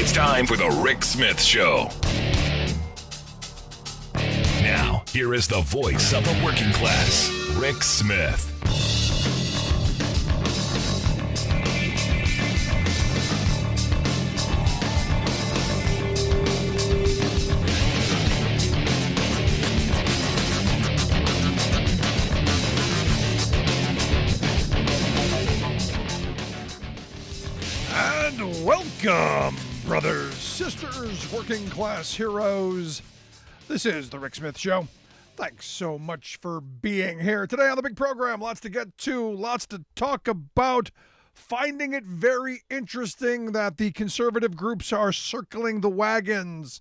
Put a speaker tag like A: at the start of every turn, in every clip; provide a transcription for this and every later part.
A: It's time for the Rick Smith Show. Now, here is the voice of the working class, Rick Smith.
B: And welcome, brothers, sisters, working class heroes. This is the Rick Smith Show. Thanks so much for being here today on the big program. Lots to get to, lots to talk about. Finding it very interesting that the conservative groups are circling the wagons,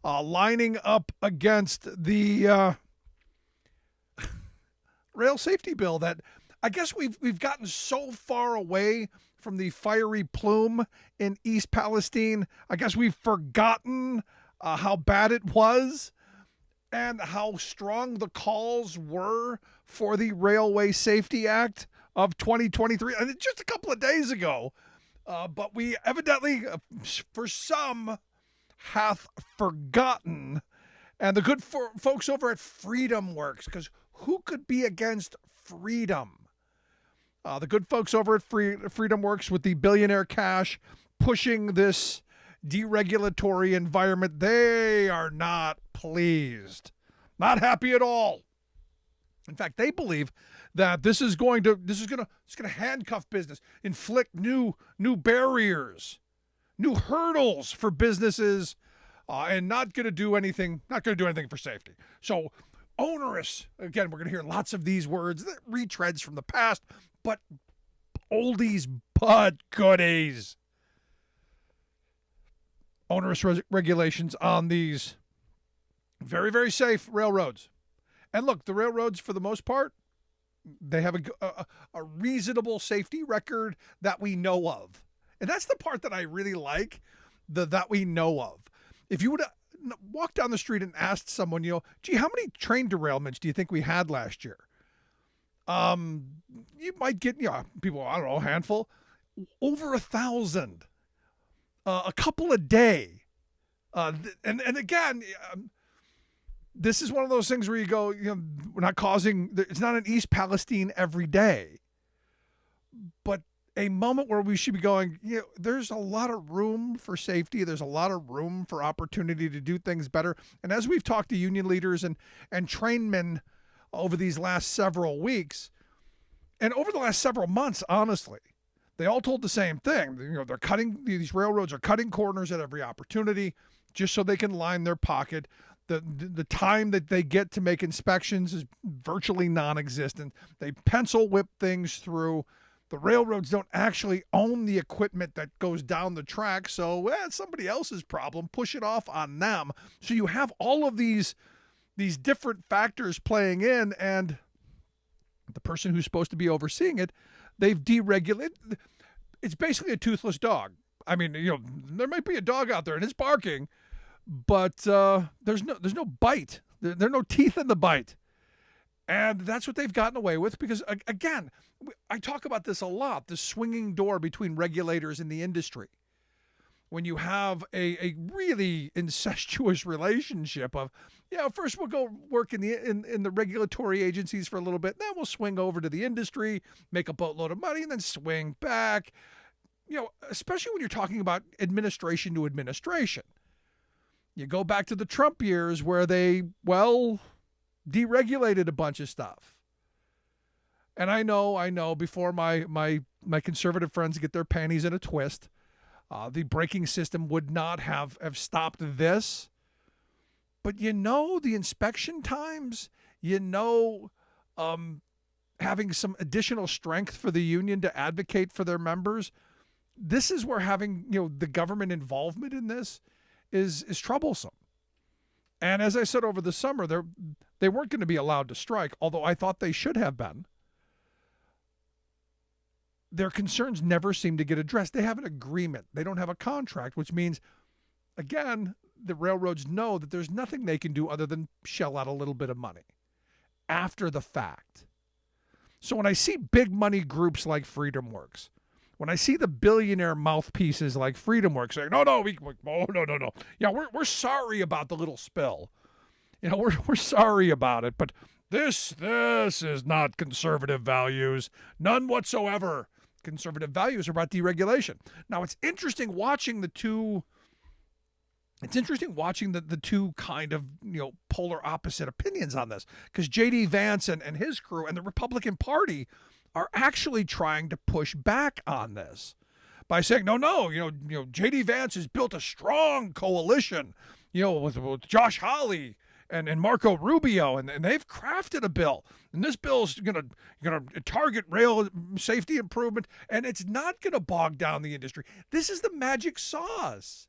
B: lining up against the rail safety bill that I guess we've gotten so far away from the fiery plume in East Palestine. I guess we've forgotten how bad it was and how strong the calls were for the Railway Safety Act of 2023. And just a couple of days ago. But we evidently, for some, hath forgotten. And the good folks over at Freedom Works, because who could be against freedom? The good folks over at Freedom Works with the billionaire cash pushing this deregulatory environment, they are not pleased. Not happy at all. In fact, they believe that this is going to handcuff business, inflict new barriers, new hurdles for businesses, and not going to do anything for safety. So onerous. Again, we're going to hear lots of these words, retreads from the past, but oldies but goodies. Onerous regulations on these very, very safe railroads. And look, the railroads, for the most part, they have a reasonable safety record that we know of. And that's the part that I really like, that we know of. If you would have walked down the street and asked someone, gee, how many train derailments do you think we had last year? You might get, people, I don't know, a handful, over 1,000, a couple a day. And again, this is one of those things where you go, we're not it's not an East Palestine every day, but a moment where we should be going, there's a lot of room for safety. There's a lot of room for opportunity to do things better. And as we've talked to union leaders and trainmen over these last several weeks and over the last several months, honestly, they all told the same thing. These railroads are cutting corners at every opportunity just so they can line their pocket. The time that they get to make inspections is virtually non-existent. They pencil whip things through. The railroads don't actually own the equipment that goes down the track, so it's somebody else's problem. Push it off on them. So you have all of these different factors playing in, and the person who's supposed to be overseeing it, they've deregulated. It's basically a toothless dog. I mean, there might be a dog out there and it's barking, but there's no bite. There are no teeth in the bite. And that's what they've gotten away with because, again, I talk about this a lot, the swinging door between regulators and the industry. When you have a really incestuous relationship of, first we'll go work in the regulatory agencies for a little bit, then we'll swing over to the industry, make a boatload of money, and then swing back. Especially when you're talking about administration to administration. You go back to the Trump years where they, deregulated a bunch of stuff. And I know before my conservative friends get their panties in a twist, the braking system would not have stopped this. But the inspection times, having some additional strength for the union to advocate for their members, this is where having, the government involvement in this is troublesome. And as I said over the summer, they weren't going to be allowed to strike, although I thought they should have been. Their concerns never seem to get addressed. They have an agreement. They don't have a contract, which means, again, the railroads know that there's nothing they can do other than shell out a little bit of money after the fact. So when I see big money groups like Freedom Works when I see the billionaire mouthpieces like FreedomWorks saying, no, no. Yeah, we're sorry about the little spill. We're sorry about it, but this is not conservative values, none whatsoever. Conservative values are about deregulation. Now, it's interesting watching the two. It's interesting watching the two kind of polar opposite opinions on this, because J.D. Vance and his crew and the Republican Party are actually trying to push back on this by saying, no, J.D. Vance has built a strong coalition, with Josh Hawley and Marco Rubio, and they've crafted a bill, and this bill's gonna target rail safety improvement, and it's not gonna bog down the industry. This is the magic sauce.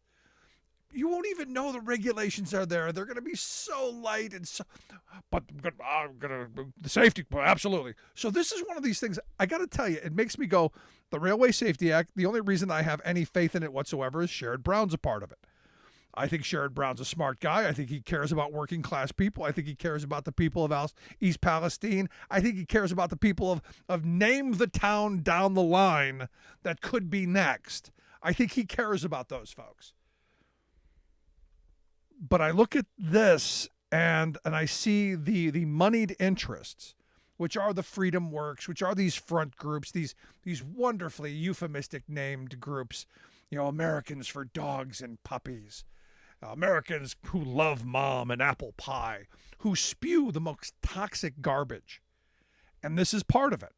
B: You won't even know the regulations are there. They're going to be so light and so, but the safety, absolutely. So this is one of these things. I got to tell you, it makes me go. The Railway Safety Act. The only reason I have any faith in it whatsoever is Sherrod Brown's a part of it. I think Sherrod Brown's a smart guy. I think he cares about working class people. I think he cares about the people of East Palestine. I think he cares about the people of name the town down the line that could be next. I think he cares about those folks. But I look at this and I see the moneyed interests, which are the Freedom Works, which are these front groups, these wonderfully euphemistic named groups, Americans for Dogs and Puppies, Americans who love mom and apple pie, who spew the most toxic garbage. And this is part of it.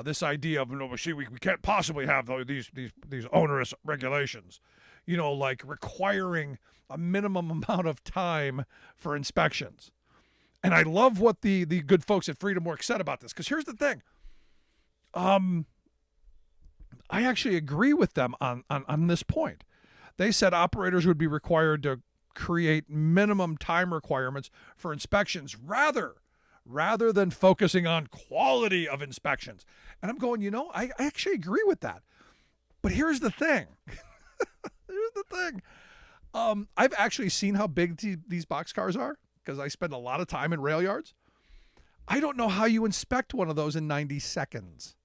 B: This idea of, we can't possibly have these onerous regulations, like requiring a minimum amount of time for inspections. And I love what the good folks at FreedomWorks said about this, because here's the thing. I actually agree with them on this point. They said operators would be required to create minimum time requirements for inspections rather than focusing on quality of inspections. And I'm going, I actually agree with that. But here's the thing. I've actually seen how big these boxcars are, because I spend a lot of time in rail yards. I don't know how you inspect one of those in 90 seconds.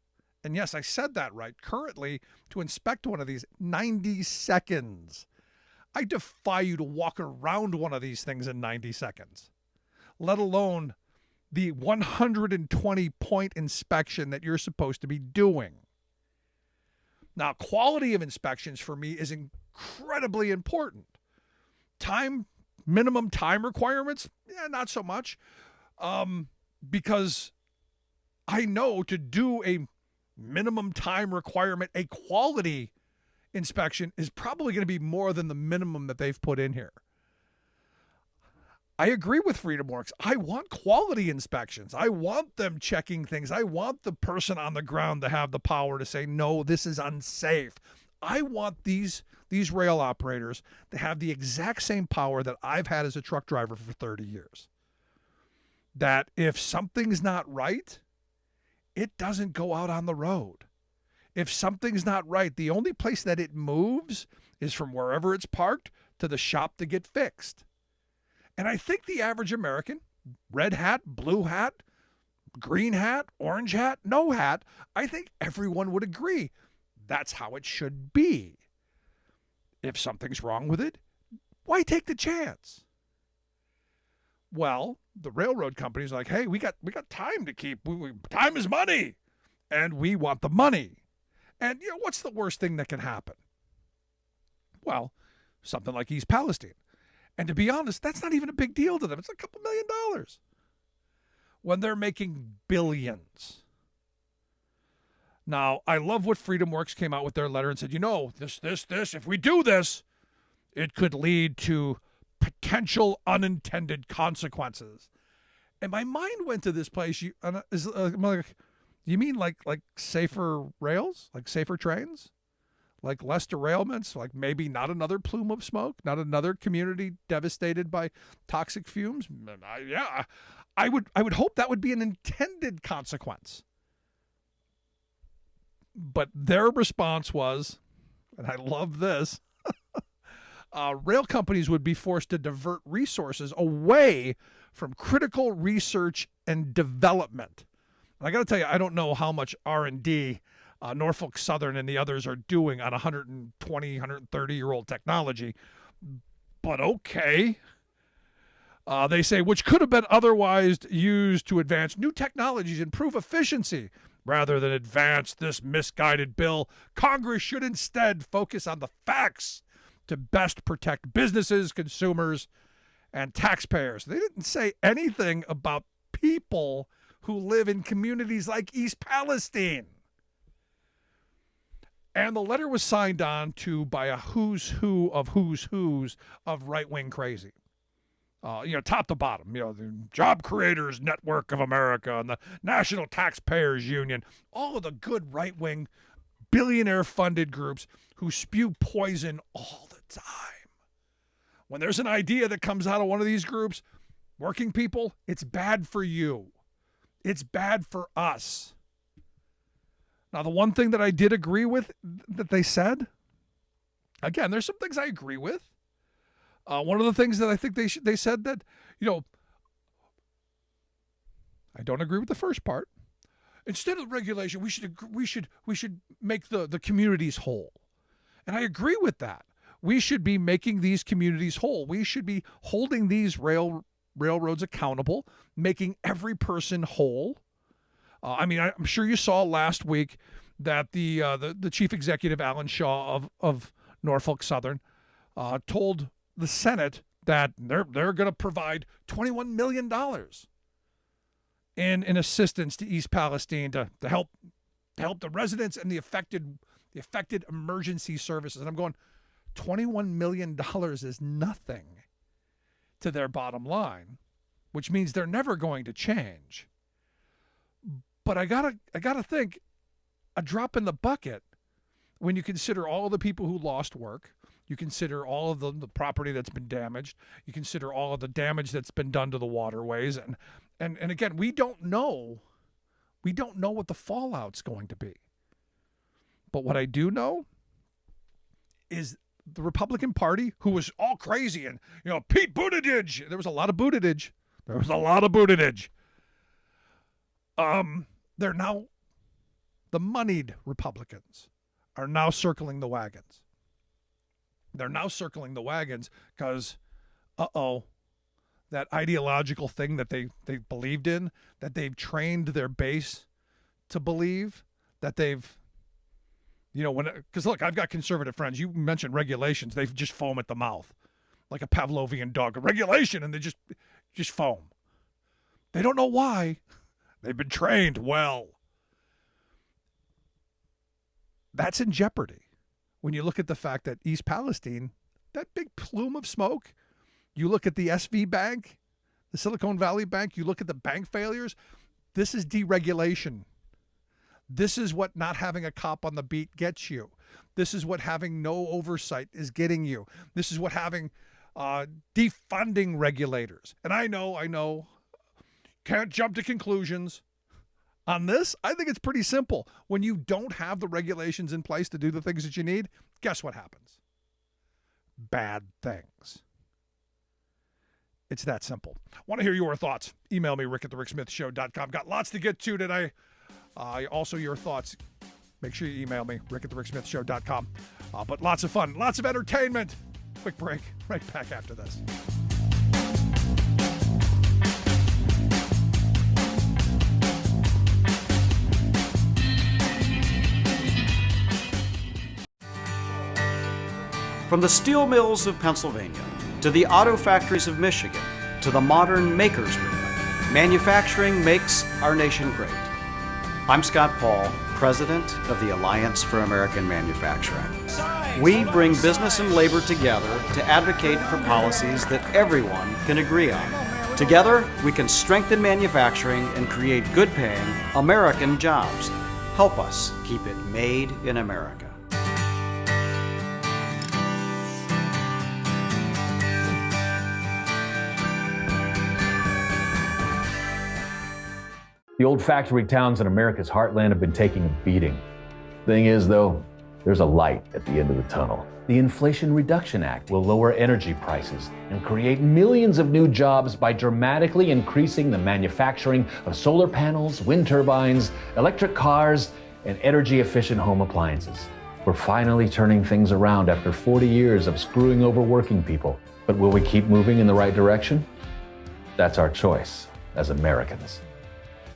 B: And yes, I said that right. Currently, to inspect one of these, 90 seconds. I defy you to walk around one of these things in 90 seconds, let alone the 120-point inspection that you're supposed to be doing. Now, quality of inspections for me is incredibly important. Minimum time requirements, not so much, because I know to do a minimum time requirement, a quality inspection is probably going to be more than the minimum that they've put in here. I agree with FreedomWorks. I want quality inspections. I want them checking things. I want the person on the ground to have the power to say, no, this is unsafe. I want these rail operators to have the exact same power that I've had as a truck driver for 30 years. That if something's not right, it doesn't go out on the road. If something's not right, the only place that it moves is from wherever it's parked to the shop to get fixed. And I think the average American, red hat, blue hat, green hat, orange hat, no hat, I think everyone would agree that's how it should be. If something's wrong with it, why take the chance? Well, the railroad company's like, hey, we got time to keep. Time is money, and we want the money. And what's the worst thing that can happen? Well, something like East Palestine. And to be honest, that's not even a big deal to them. It's a couple $1 million when they're making billions. Now, I love what FreedomWorks came out with their letter and said, this, if we do this, it could lead to potential unintended consequences. And my mind went to this place. You mean like safer rails, like safer trains, like less derailments, like maybe not another plume of smoke, not another community devastated by toxic fumes? I would hope that would be an intended consequence. But their response was, and I love this, rail companies would be forced to divert resources away from critical research and development. And I got to tell you, I don't know how much R&D Norfolk Southern and the others are doing on 120, 130-year-old technology. But okay. They say, which could have been otherwise used to advance new technologies, improve efficiency. Rather than advance this misguided bill, Congress should instead focus on the facts to best protect businesses, consumers, and taxpayers. They didn't say anything about people who live in communities like East Palestine. And the letter was signed on to by a who's who of who's who's of right-wing crazy. Top to bottom, the Job Creators Network of America and the National Taxpayers Union, all of the good right-wing billionaire-funded groups who spew poison all the time. When there's an idea that comes out of one of these groups, working people, it's bad for you. It's bad for us. Now, the one thing that I did agree with that they said, again, there's some things I agree with. One of the things that I think they said that, I don't agree with the first part. Instead of regulation, we should make the communities whole. And I agree with that. We should be making these communities whole. We should be holding these railroads accountable, making every person whole. I'm sure you saw last week that the chief executive, Alan Shaw of Norfolk Southern, told the Senate that they're going to provide $21 million in assistance to East Palestine to help the residents and the affected emergency services. And I'm going, $21 million is nothing to their bottom line, which means they're never going to change. But I gotta think, a drop in the bucket when you consider all the people who lost work, you consider all of the property that's been damaged, you consider all of the damage that's been done to the waterways, and again, we don't know what the fallout's going to be. But what I do know is the Republican Party, who was all crazy, and Pete Buttigieg, there was a lot of Buttigieg. They're now, the moneyed Republicans are now circling the wagons. They're now circling the wagons because, that ideological thing that they believed in, that they've trained their base to believe, that they've, because look, I've got conservative friends. You mentioned regulations. They just foam at the mouth like a Pavlovian dog. A regulation, and they just foam. They don't know why. They've been trained well. That's in jeopardy when you look at the fact that East Palestine, that big plume of smoke, you look at the SV Bank, the Silicon Valley Bank, you look at the bank failures, this is deregulation. This is what not having a cop on the beat gets you. This is what having no oversight is getting you. This is what having defunding regulators. And I know, can't jump to conclusions. On this, I think it's pretty simple. When you don't have the regulations in place to do the things that you need, guess what happens? Bad things. It's that simple. Want to hear your thoughts? Email me, rick@thericksmithshow.com. Got lots to get to today. Also, your thoughts. Make sure you email me, rick@thericksmithshow.com. But lots of fun, lots of entertainment. Quick break. Right back after this.
C: From the steel mills of Pennsylvania, to the auto factories of Michigan, to the modern makers movement, manufacturing makes our nation great. I'm Scott Paul, president of the Alliance for American Manufacturing. We bring business and labor together to advocate for policies that everyone can agree on. Together, we can strengthen manufacturing and create good-paying American jobs. Help us keep it made in America.
D: The old factory towns in America's heartland have been taking a beating. Thing is, though, there's a light at the end of the tunnel. The Inflation Reduction Act will lower energy prices and create millions of new jobs by dramatically increasing the manufacturing of solar panels, wind turbines, electric cars, and energy-efficient home appliances. We're finally turning things around after 40 years of screwing over working people. But will we keep moving in the right direction? That's our choice as Americans.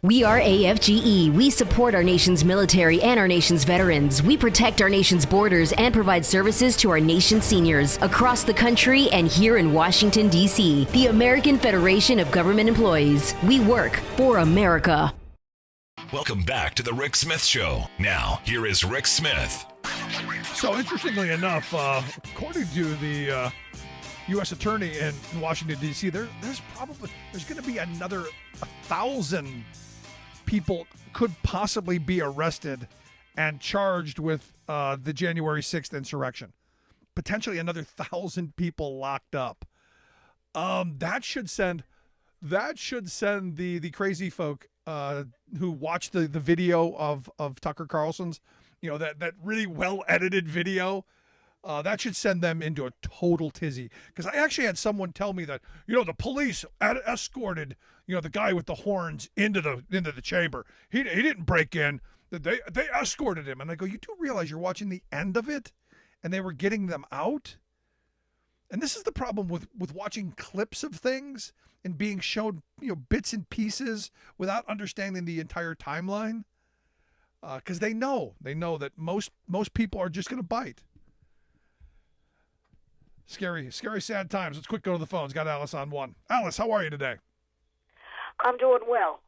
E: We are AFGE. We support our nation's military and our nation's veterans. We protect our nation's borders and provide services to our nation's seniors across the country and here in Washington, D.C. The American Federation of Government Employees. We work for America.
A: Welcome back to the Rick Smith Show. Now, here is Rick Smith.
B: So, interestingly enough, according to the U.S. Attorney in Washington, D.C., there's going to be another 1,000 people could possibly be arrested and charged with the January 6th insurrection. Potentially another 1,000 people locked up. That should send the crazy folk who watched the video of Tucker Carlson's, that really well edited video. That should send them into a total tizzy. Because I actually had someone tell me that, the police escorted, the guy with the horns into the chamber. He didn't break in. They escorted him. And I go, you do realize you're watching the end of it? And they were getting them out? And this is the problem with watching clips of things and being shown, bits and pieces without understanding the entire timeline. Because they know that most people are just going to bite. Scary, sad times. Let's quick go to the phones. Got Alice on one. Alice, how are you today?
F: I'm doing well.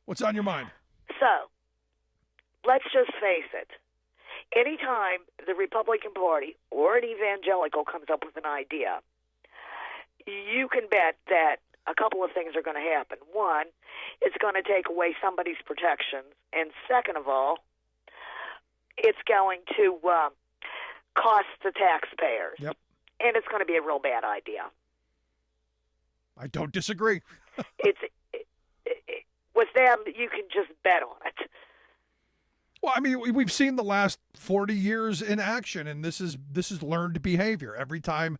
B: What's on your mind?
F: So, let's just face it. Anytime the Republican Party or an evangelical comes up with an idea, you can bet that a couple of things are going to happen. One, it's going to take away somebody's protections. And second of all, it's going to cost the taxpayers.
B: Yep.
F: And it's going to be a real bad idea.
B: I don't disagree.
F: With them, you can just bet on it.
B: Well, I mean, we've seen the last 40 years in action, and this is learned behavior. Every time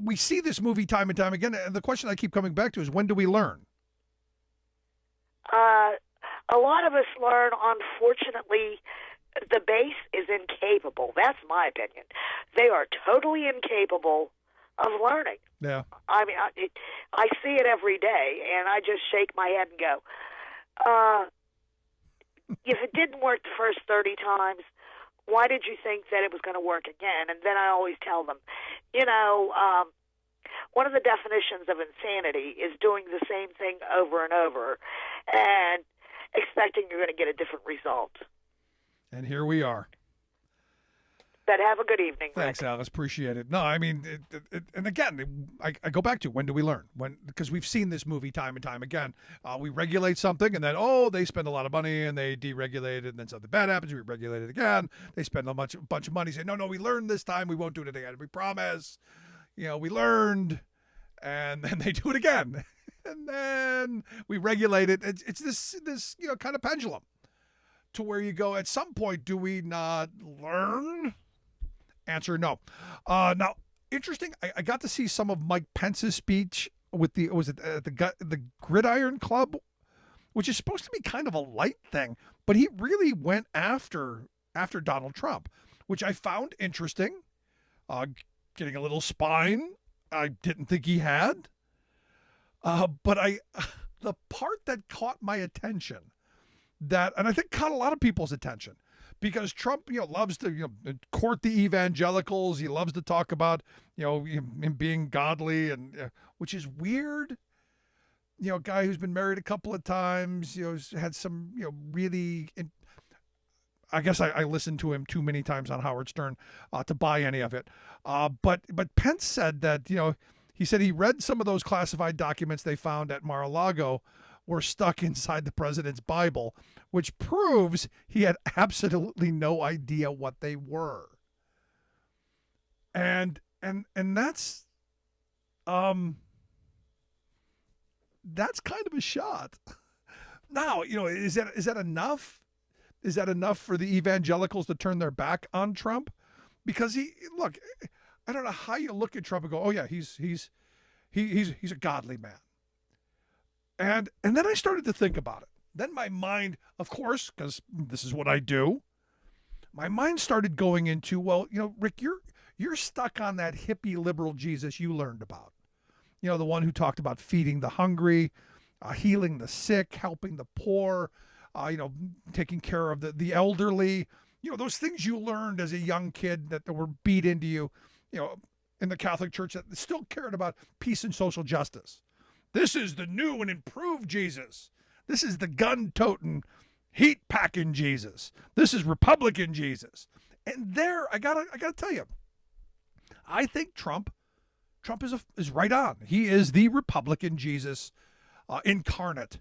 B: we see this movie time and time again, and the question I keep coming back to is, when do we learn?
F: A lot of us learn, unfortunately. The base is incapable. That's my opinion. They are totally incapable of learning.
B: Yeah.
F: I mean, I see it every day, and I just shake my head and go, if it didn't work the first 30 times, why did you think that it was going to work again? And then I always tell them, one of the definitions of insanity is doing the same thing over and over and expecting you're going to get a different result.
B: And here we are.
F: But have a good evening,
B: Thanks,
F: Rick.
B: Alice. Appreciate it. No, I mean, and again, I go back to, when do we learn? Because we've seen this movie time and time again. We regulate something, and then, they spend a lot of money, and they deregulate it, and then something bad happens, we regulate it again. They spend a bunch of money, say, no, we learned this time, we won't do it again. We promise. We learned, and then they do it again. And then we regulate it. It's this kind of pendulum, to where you go, at some point, do we not learn? Answer, no. Now, interesting, I got to see some of Mike Pence's speech with the Gridiron Club, which is supposed to be kind of a light thing, but he really went after Donald Trump, which I found interesting. Getting a little spine I didn't think he had. But the part that caught my attention, and I think caught a lot of people's attention, because Trump, loves to, court the evangelicals. He loves to talk about, him being godly, and which is weird. A guy who's been married a couple of times, had some, really. I guess I listened to him too many times on Howard Stern to buy any of it. But Pence said that, he said he read some of those classified documents they found at Mar-a-Lago were stuck inside the president's Bible, which proves he had absolutely no idea what they were. And that's kind of a shot. Now, is that enough? Is that enough for the evangelicals to turn their back on Trump? Because I don't know how you look at Trump and go, oh yeah, he's a godly man. And then I started to think about it. then my mind, of course, because this is what I do, my mind started going into, well, Rick, you're stuck on that hippie liberal Jesus you learned about. The one who talked about feeding the hungry, healing the sick, helping the poor, taking care of the elderly. Those things you learned as a young kid that were beat into you, in the Catholic Church that still cared about peace and social justice. This is the new and improved Jesus. This is the gun-toting, heat-packing Jesus. This is Republican Jesus. And there, I gotta tell you, I think Trump is right on. He is the Republican Jesus incarnate.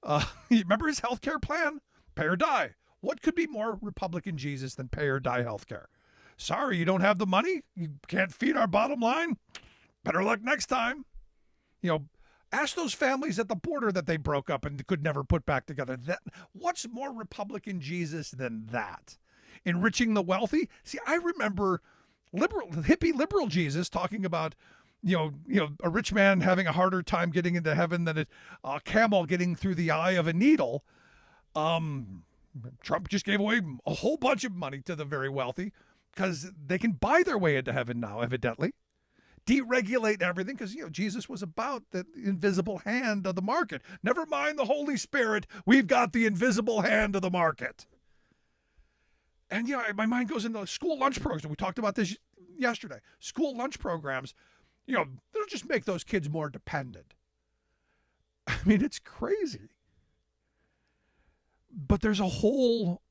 B: You remember his health care plan? Pay or die. What could be more Republican Jesus than pay or die health care? Sorry, you don't have the money? You can't feed our bottom line? Better luck next time. Ask those families at the border that they broke up and could never put back together. What's more Republican Jesus than that? Enriching the wealthy? See, I remember hippie liberal Jesus talking about, a rich man having a harder time getting into heaven than a camel getting through the eye of a needle. Trump just gave away a whole bunch of money to the very wealthy because they can buy their way into heaven now, evidently. Deregulate everything because, Jesus was about the invisible hand of the market. Never mind the Holy Spirit. We've got the invisible hand of the market. And, my mind goes into school lunch programs. We talked about this yesterday. School lunch programs, they'll just make those kids more dependent. I mean, it's crazy. But there's a whole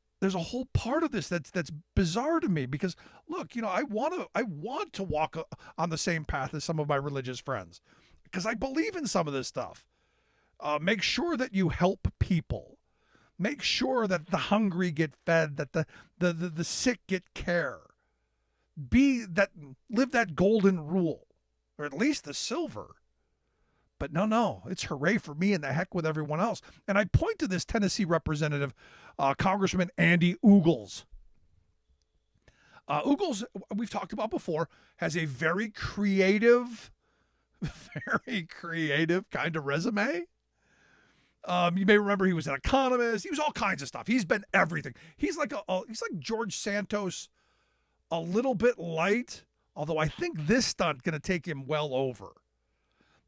B: part of this that's bizarre to me because, look, I want to walk on the same path as some of my religious friends because I believe in some of this stuff. Make sure that you help people. Make sure that the hungry get fed, that the sick get care. Live that golden rule, or at least the silver. But no, it's hooray for me and the heck with everyone else. And I point to this Tennessee representative, Congressman Andy Ugles. Ugles, we've talked about before, has a very creative kind of resume. You may remember he was an economist. He was all kinds of stuff. He's been everything. He's like George Santos, a little bit light, although I think this stunt going to take him well over.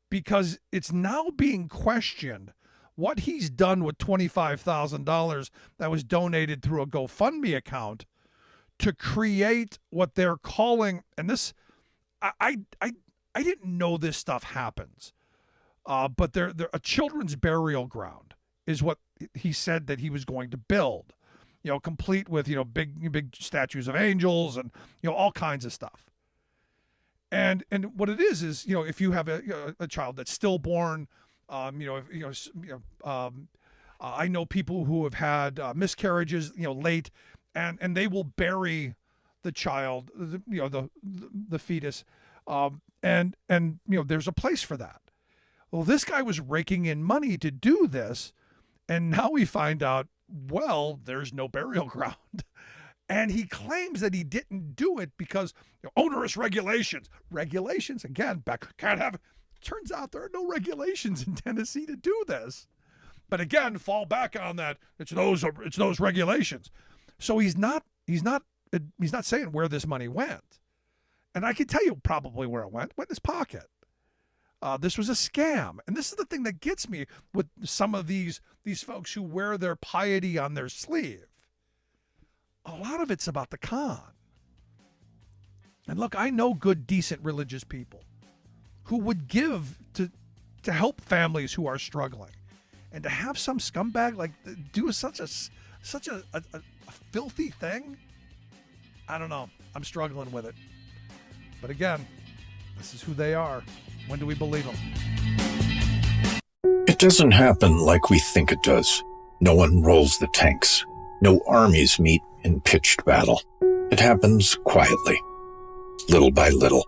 B: Because it's now being questioned what he's done with $25,000 that was donated through a GoFundMe account to create what they're calling, and this, I didn't know this stuff happens, but they're a children's burial ground is what he said that he was going to build, complete with, big statues of angels and, all kinds of stuff. And what it is if you have a child that's stillborn, I know people who have had miscarriages, late, and they will bury the child, the fetus, and there's a place for that. Well, this guy was raking in money to do this, and now we find out, well, there's no burial ground. And he claims that he didn't do it because onerous regulations. Regulations, again, can't have. Turns out there are no regulations in Tennessee to do this. But again, fall back on that. It's those regulations. So he's not saying where this money went. And I can tell you probably where it went in his pocket. This was a scam. And this is the thing that gets me with some of these folks who wear their piety on their sleeve. A lot of it's about the con. And look, I know good, decent religious people who would give to help families who are struggling. And to have some scumbag do such a filthy thing, I don't know. I'm struggling with it. But again, this is who they are. When do we believe them?
G: It doesn't happen like we think it does. No one rolls the tanks. No armies meet in pitched battle. It happens quietly, little by little.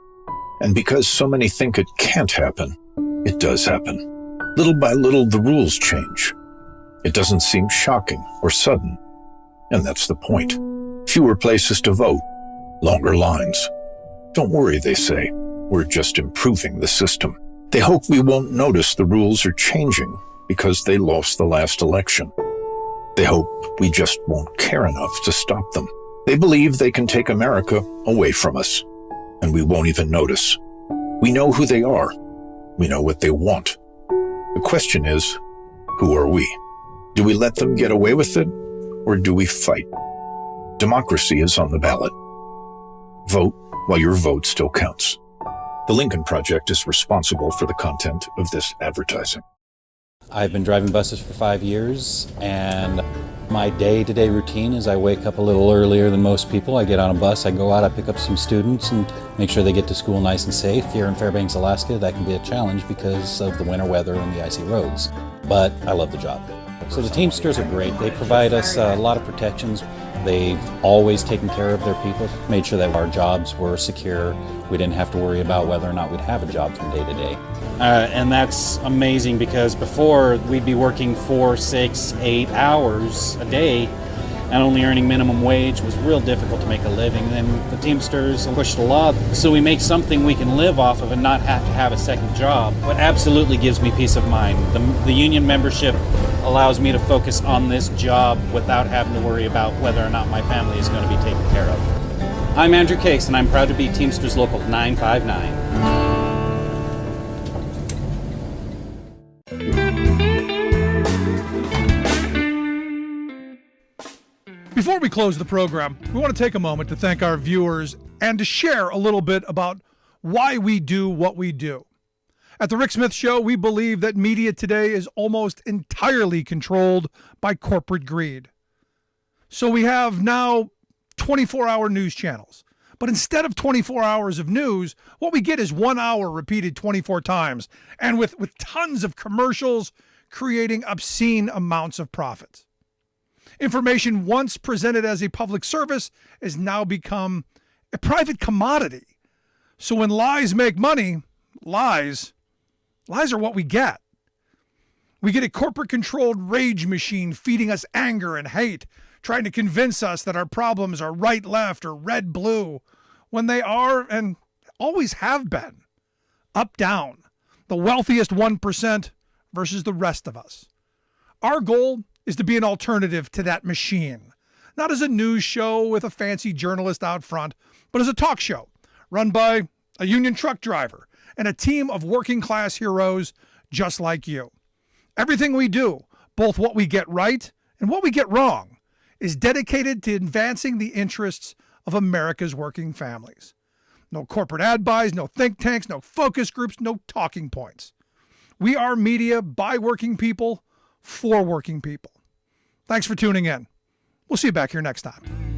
G: And because so many think it can't happen, it does happen. Little by little, the rules change. It doesn't seem shocking or sudden. And that's the point. Fewer places to vote, longer lines. Don't worry, they say. We're just improving the system. They hope we won't notice the rules are changing, because they lost the last election. They hope we just won't care enough to stop them. They believe they can take America away from us, and we won't even notice. We know who they are. We know what they want. The question is, who are we? Do we let them get away with it, or do we fight? Democracy is on the ballot. Vote while your vote still counts. The Lincoln Project is responsible for the content of this advertising.
H: I've been driving buses for 5 years, and my day-to-day routine is I wake up a little earlier than most people. I get on a bus, I go out, I pick up some students and make sure they get to school nice and safe. Here in Fairbanks, Alaska, that can be a challenge because of the winter weather and the icy roads. But I love the job. So the Teamsters are great. They provide us a lot of protections. They've always taken care of their people, made sure that our jobs were secure. We didn't have to worry about whether or not we'd have a job from day to day.
I: And that's amazing because before we'd be working 4, 6, 8 hours a day and only earning minimum wage was real difficult to make a living. And then the Teamsters pushed a lot so we make something we can live off of and not have to have a second job. What absolutely gives me peace of mind, the union membership allows me to focus on this job without having to worry about whether or not my family is going to be taken care of. I'm Andrew Case, and I'm proud to be Teamsters Local 959.
B: Before we close the program, we want to take a moment to thank our viewers and to share a little bit about why we do what we do. At the Rick Smith Show, we believe that media today is almost entirely controlled by corporate greed. So we have now 24-hour news channels. But instead of 24 hours of news, what we get is 1 hour repeated 24 times, and with tons of commercials creating obscene amounts of profits. Information once presented as a public service has now become a private commodity. So when lies make money, lies are what we get. We get a corporate-controlled rage machine feeding us anger and hate, trying to convince us that our problems are right, left, or red, blue, when they are and always have been up, down, the wealthiest 1% versus the rest of us. Our goal is to be an alternative to that machine, not as a news show with a fancy journalist out front, but as a talk show run by a union truck driver and a team of working-class heroes just like you. Everything we do, both what we get right and what we get wrong, is dedicated to advancing the interests of America's working families. No corporate ad buys, no think tanks, no focus groups, no talking points. We are media by working people, for working people. Thanks for tuning in. We'll see you back here next time.